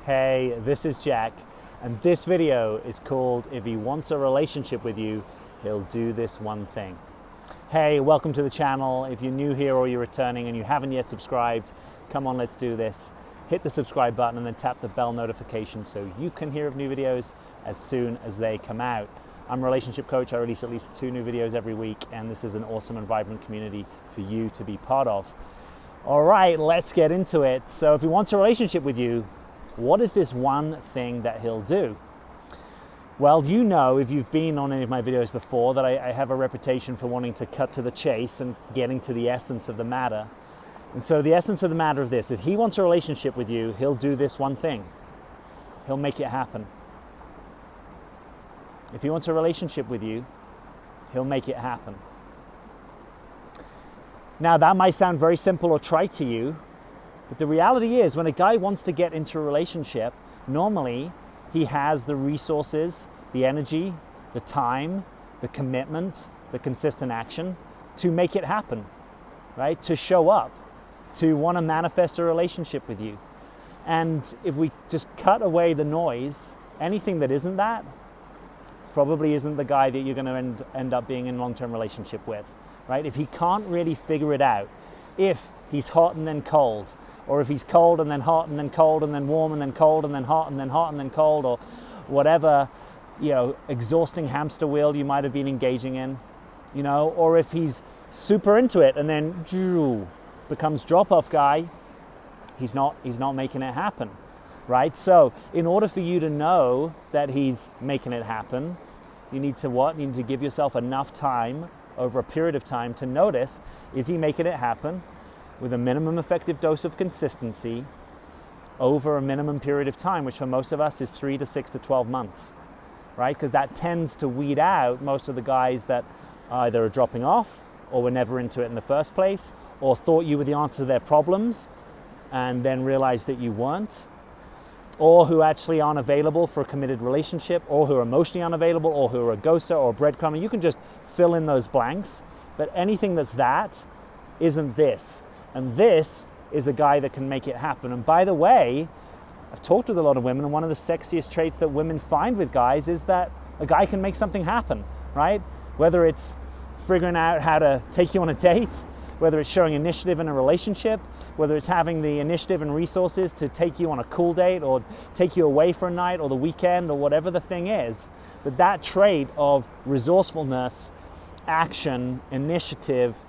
Hey, this is Jack, and this video is called If He Wants a Relationship with You, He'll Do This One Thing. Hey, welcome to the channel. If you're new here or you're returning and you haven't yet subscribed, come on, let's do this. Hit the subscribe button and then tap the bell notification so you can hear of new videos as soon as they come out. I'm a relationship coach. I release at least 2 new videos every week, and this is an awesome and vibrant community for you to be part of. All right, let's get into it. So if he wants a relationship with you, what is this one thing that he'll do? Well, you know, if you've been on any of my videos before, that I have a reputation for wanting to cut to the chase and getting to the essence of the matter. And so the essence of the matter of this, if he wants a relationship with you, he'll do this one thing. He'll make it happen. If he wants a relationship with you, he'll make it happen. Now, that might sound very simple or trite to you, but the reality is when a guy wants to get into a relationship, normally he has the resources, the energy, the time, the commitment, the consistent action to make it happen, right? To show up, to want to manifest a relationship with you. And if we just cut away the noise, anything that isn't that probably isn't the guy that you're going to end up being in a long-term relationship with, right? If he can't really figure it out, if he's hot and then cold, or if he's cold and then hot and then cold and then warm and then cold and then hot and then hot and then cold, or whatever, exhausting hamster wheel you might have been engaging in, or if he's super into it and then becomes drop-off guy, he's not making it happen, right? So in order for you to know that he's making it happen, you need to what? You need to give yourself enough time over a period of time to notice, is he making it happen with a minimum effective dose of consistency over a minimum period of time, which for most of us is 3 to 6 to 12 months, right? Because that tends to weed out most of the guys that either are dropping off or were never into it in the first place, or thought you were the answer to their problems and then realized that you weren't, or who actually aren't available for a committed relationship, or who are emotionally unavailable, or who are a ghoster or a breadcrumber. You can just fill in those blanks, but anything that's that isn't this. And this is a guy that can make it happen. And by the way, I've talked with a lot of women, and one of the sexiest traits that women find with guys is that a guy can make something happen, right? Whether it's figuring out how to take you on a date, whether it's showing initiative in a relationship, whether it's having the initiative and resources to take you on a cool date or take you away for a night or the weekend or whatever the thing is, that trait of resourcefulness, action, initiative,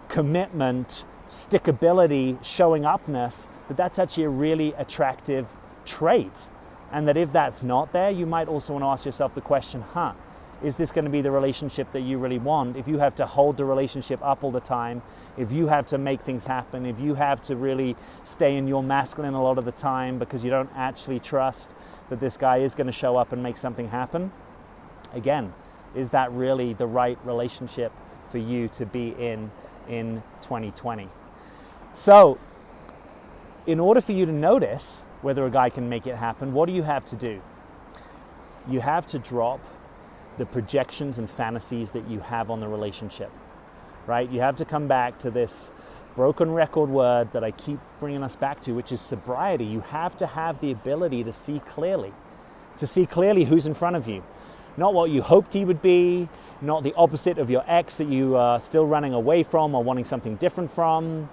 commitment, stickability, showing upness, that's actually a really attractive trait. And that if that's not there, you might also want to ask yourself the question, is this going to be the relationship that you really want? If you have to hold the relationship up all the time, if you have to make things happen, if you have to really stay in your masculine a lot of the time because you don't actually trust that this guy is going to show up and make something happen, again, is that really the right relationship for you to be in 2020? So, in order for you to notice whether a guy can make it happen, what do you have to do? You have to drop the projections and fantasies that you have on the relationship, right? You have to come back to this broken record word that I keep bringing us back to, which is sobriety. You have to have the ability to see clearly who's in front of you. Not what you hoped he would be, not the opposite of your ex that you are still running away from or wanting something different from,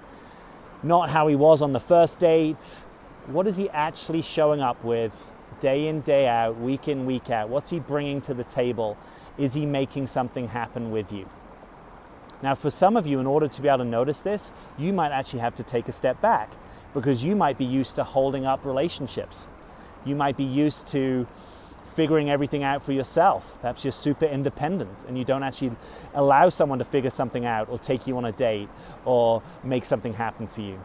not how he was on the first date. What is he actually showing up with day in, day out, week in, week out? What's he bringing to the table? Is he making something happen with you? Now, for some of you, in order to be able to notice this, you might actually have to take a step back because you might be used to holding up relationships. You might be used to figuring everything out for yourself. Perhaps you're super independent and you don't actually allow someone to figure something out or take you on a date or make something happen for you,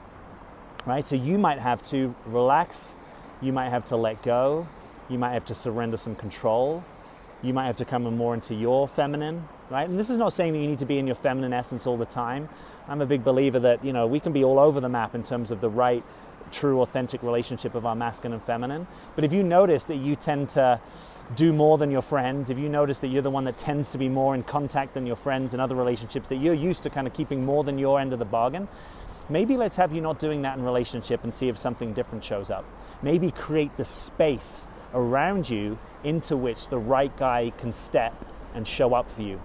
right? So you might have to relax. You might have to let go. You might have to surrender some control. You might have to come more into your feminine, right? And this is not saying that you need to be in your feminine essence all the time. I'm a big believer that, we can be all over the map in terms of the right, true, authentic relationship of our masculine and feminine. But if you notice that you tend to do more than your friends, if you notice that you're the one that tends to be more in contact than your friends in other relationships, that you're used to kind of keeping more than your end of the bargain, maybe let's have you not doing that in relationship and see if something different shows up. Maybe create the space around you into which the right guy can step and show up for you.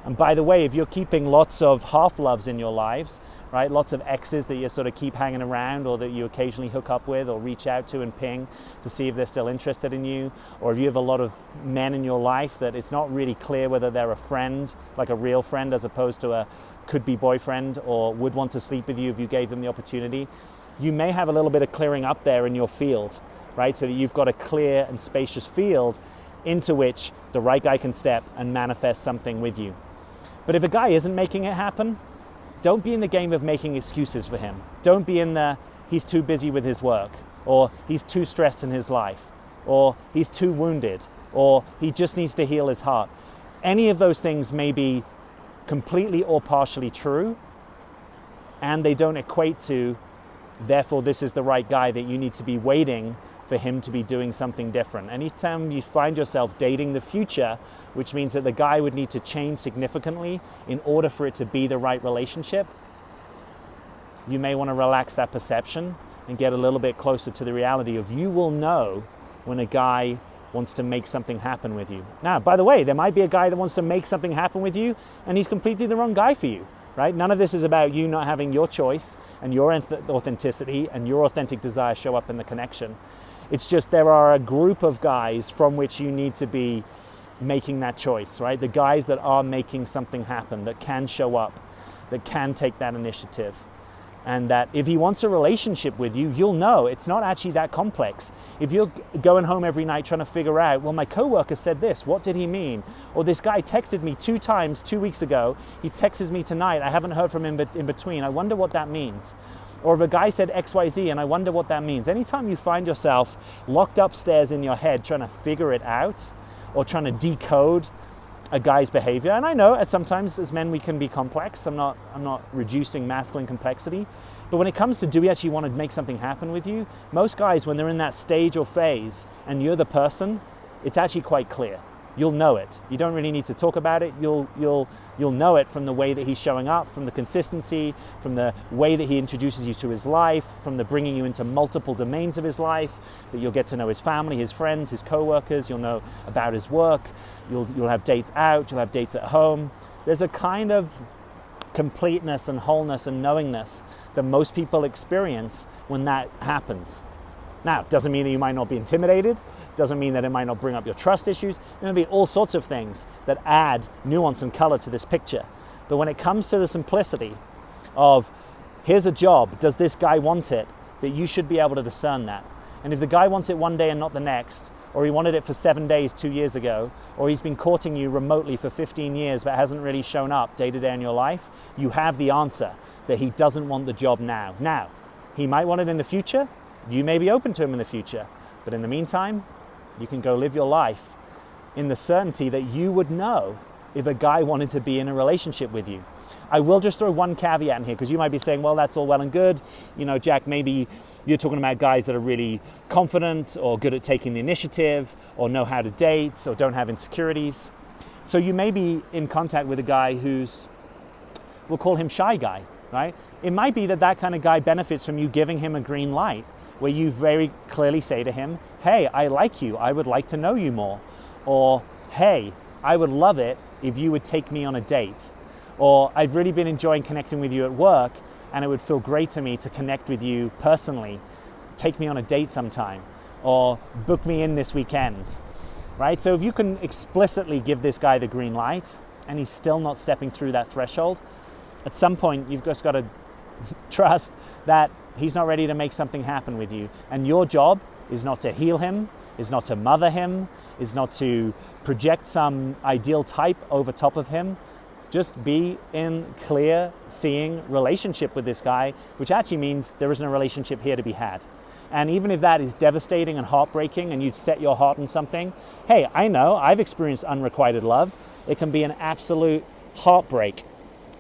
And by the way, if you're keeping lots of half-loves in your lives, right, lots of exes that you sort of keep hanging around or that you occasionally hook up with or reach out to and ping to see if they're still interested in you, or if you have a lot of men in your life that it's not really clear whether they're a friend, like a real friend, as opposed to a could-be boyfriend, or would want to sleep with you if you gave them the opportunity, you may have a little bit of clearing up there in your field, right, so that you've got a clear and spacious field into which the right guy can step and manifest something with you. But if a guy isn't making it happen, don't be in the game of making excuses for him. Don't be in the he's too busy with his work, or he's too stressed in his life, or he's too wounded, or he just needs to heal his heart. Any of those things may be completely or partially true, and they don't equate to, therefore this is the right guy that you need to be waiting for him to be doing something different. Anytime you find yourself dating the future, which means that the guy would need to change significantly in order for it to be the right relationship, you may want to relax that perception and get a little bit closer to the reality of you will know when a guy wants to make something happen with you. Now, by the way, there might be a guy that wants to make something happen with you and he's completely the wrong guy for you, right? None of this is about you not having your choice and your authenticity and your authentic desire show up in the connection. It's just there are a group of guys from which you need to be making that choice, right? The guys that are making something happen, that can show up, that can take that initiative. And that if he wants a relationship with you, you'll know it's not actually that complex. If you're going home every night trying to figure out, well, my coworker said this, what did he mean? Or this guy texted me 2 times 2 weeks ago, he texts me tonight, I haven't heard from him in between, I wonder what that means. Or if a guy said XYZ and I wonder what that means. Anytime you find yourself locked upstairs in your head trying to figure it out or trying to decode a guy's behavior, and I know sometimes as men we can be complex, I'm not reducing masculine complexity, but when it comes to do we actually want to make something happen with you, most guys when they're in that stage or phase and you're the person, it's actually quite clear. You'll know it. You don't really need to talk about it. You'll know it from the way that he's showing up, from the consistency, from the way that he introduces you to his life, from the bringing you into multiple domains of his life, that you'll get to know his family, his friends, his co-workers, you'll know about his work, you'll have dates out, you'll have dates at home. There's a kind of completeness and wholeness and knowingness that most people experience when that happens. Now, it doesn't mean that you might not be intimidated, doesn't mean that it might not bring up your trust issues. There may be all sorts of things that add nuance and color to this picture. But when it comes to the simplicity of, here's a job, does this guy want it? That you should be able to discern that. And if the guy wants it one day and not the next, or he wanted it for 7 days 2 years ago, or he's been courting you remotely for 15 years but hasn't really shown up day to day in your life, you have the answer that he doesn't want the job now. Now, he might want it in the future. You may be open to him in the future. But in the meantime, you can go live your life in the certainty that you would know if a guy wanted to be in a relationship with you. I will just throw one caveat in here, because you might be saying, well, that's all well and good. You know, Jack, maybe you're talking about guys that are really confident or good at taking the initiative or know how to date or don't have insecurities. So you may be in contact with a guy who's, we'll call him shy guy, right? It might be that that kind of guy benefits from you giving him a green light, where you very clearly say to him, hey, I like you, I would like to know you more. Or, hey, I would love it if you would take me on a date. Or, I've really been enjoying connecting with you at work, and it would feel great to me to connect with you personally. Take me on a date sometime. Or, book me in this weekend. Right? So if you can explicitly give this guy the green light, and he's still not stepping through that threshold, at some point you've just got to trust that he's not ready to make something happen with you. And your job is not to heal him, is not to mother him, is not to project some ideal type over top of him. Just be in clear, seeing relationship with this guy, which actually means there isn't a relationship here to be had. And even if that is devastating and heartbreaking and you'd set your heart on something, hey, I know, I've experienced unrequited love. It can be an absolute heartbreak.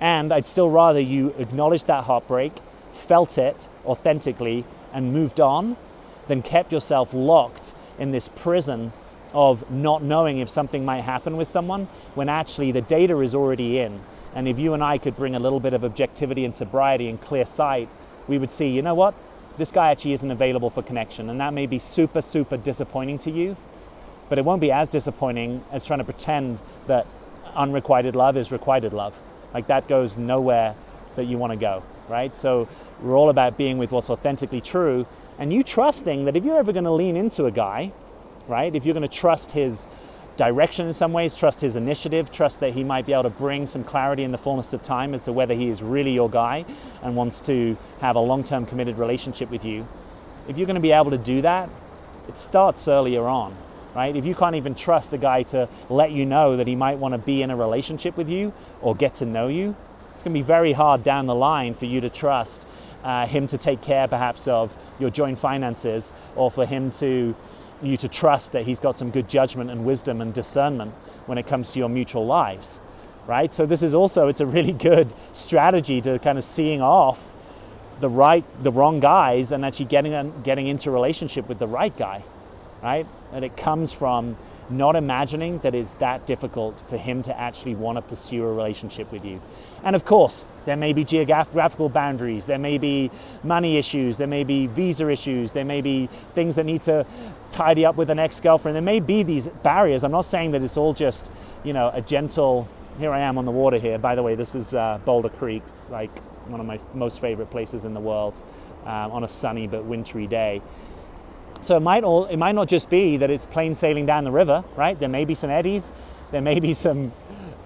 And I'd still rather you acknowledge that heartbreak, felt it authentically, and moved on, than kept yourself locked in this prison of not knowing if something might happen with someone when actually the data is already in. And if you and I could bring a little bit of objectivity and sobriety and clear sight, we would see, you know what, this guy actually isn't available for connection. And that may be super, super disappointing to you, but it won't be as disappointing as trying to pretend that unrequited love is requited love. Like, that goes nowhere that you want to go, right? So we're all about being with what's authentically true, and you trusting that if you're ever going to lean into a guy, right, if you're going to trust his direction in some ways, trust his initiative, trust that he might be able to bring some clarity in the fullness of time as to whether he is really your guy and wants to have a long-term committed relationship with you. If you're going to be able to do that, it starts earlier on, right? If you can't even trust a guy to let you know that he might want to be in a relationship with you or get to know you, it's going to be very hard down the line for you to trust him to take care perhaps of your joint finances, or for you to trust that he's got some good judgment and wisdom and discernment when it comes to your mutual lives, right? So this is also, it's a really good strategy to kind of seeing off the wrong guys and actually getting into a relationship with the right guy, right? And it comes from not imagining that it's that difficult for him to actually want to pursue a relationship with you. And of course, there may be geographical boundaries, there may be money issues, there may be visa issues, there may be things that need to tidy up with an ex-girlfriend. There may be these barriers. I'm not saying that it's all just, you know, a gentle, here I am on the water here. By the way, this is Boulder Creek. It's like one of my most favorite places in the world on a sunny but wintry day. So it might not just be that it's plain sailing down the river, right? There may be some eddies, there may be some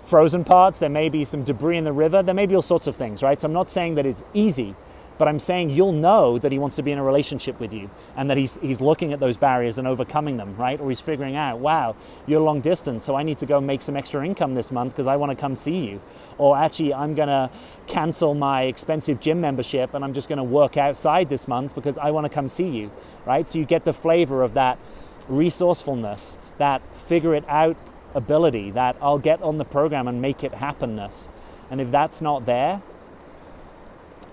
frozen parts, there may be some debris in the river, there may be all sorts of things, right? So I'm not saying that it's easy, but I'm saying you'll know that he wants to be in a relationship with you and that he's looking at those barriers and overcoming them, right? Or he's figuring out, wow, you're long distance, so I need to go make some extra income this month because I want to come see you. Or actually, I'm going to cancel my expensive gym membership and I'm just going to work outside this month because I want to come see you, right? So you get the flavor of that resourcefulness, that figure it out ability, that I'll get on the program and make it happenness. And if that's not there,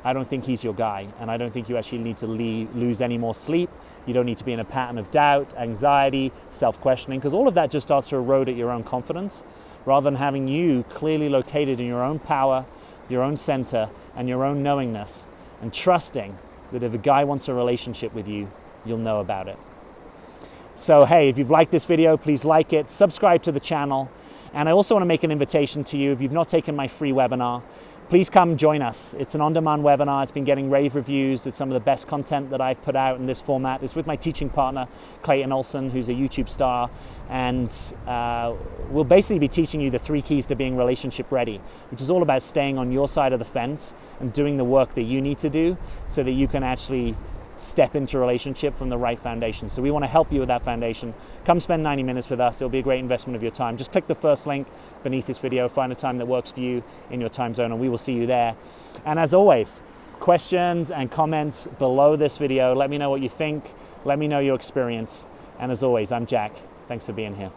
I don't think he's your guy, and I don't think you actually need to lose any more sleep. You don't need to be in a pattern of doubt, anxiety, self-questioning, because all of that just starts to erode at your own confidence, rather than having you clearly located in your own power, your own center, and your own knowingness, and trusting that if a guy wants a relationship with you, you'll know about it. So hey, if you've liked this video, please like it, subscribe to the channel, and I also want to make an invitation to you. If you've not taken my free webinar, please come join us. It's an on-demand webinar. It's been getting rave reviews. It's some of the best content that I've put out in this format. It's with my teaching partner, Clayton Olson, who's a YouTube star. And we'll basically be teaching you the 3 keys to being relationship ready, which is all about staying on your side of the fence and doing the work that you need to do so that you can actually step into a relationship from the right foundation. So we want to help you with that foundation. Come spend 90 minutes with us. It'll be a great investment of your time. Just click the first link beneath this video, find a time that works for you in your time zone, and we will see you there. And as always, questions and comments below this video. Let me know what you think. Let me know your experience. And as always, I'm Jack. Thanks for being here.